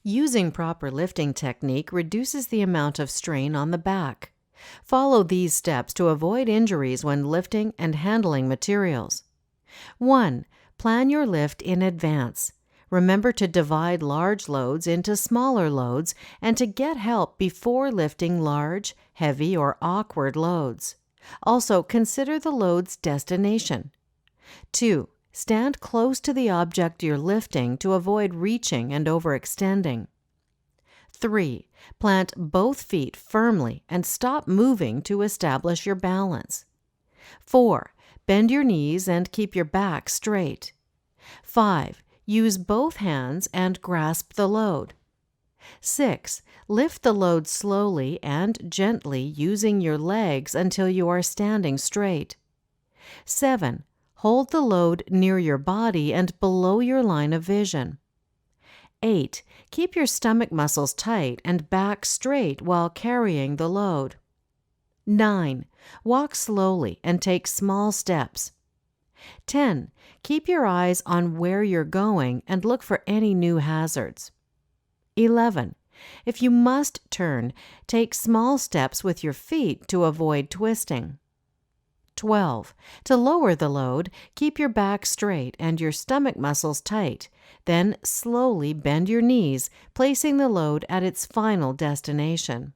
Using proper lifting technique reduces the amount of strain on the back. Follow these steps to avoid injuries when lifting and handling materials. 1. Plan your lift in advance. Remember to divide large loads into smaller loads and to get help before lifting large, heavy, or awkward loads. Also, consider the load's destination. 2. Stand close to the object you're lifting to avoid reaching and overextending. 3. Plant both feet firmly and stop moving to establish your balance. 4. Bend your knees and keep your back straight. 5. Use both hands and grasp the load. 6. Lift the load slowly and gently using your legs until you are standing straight. 7. Hold the load near your body and below your line of vision. 8. Keep your stomach muscles tight and back straight while carrying the load. 9. Walk slowly and take small steps. 10. Keep your eyes on where you're going and look for any new hazards. 11. If you must turn, take small steps with your feet to avoid twisting. 12. To lower the load, keep your back straight and your stomach muscles tight. Then slowly bend your knees, placing the load at its final destination.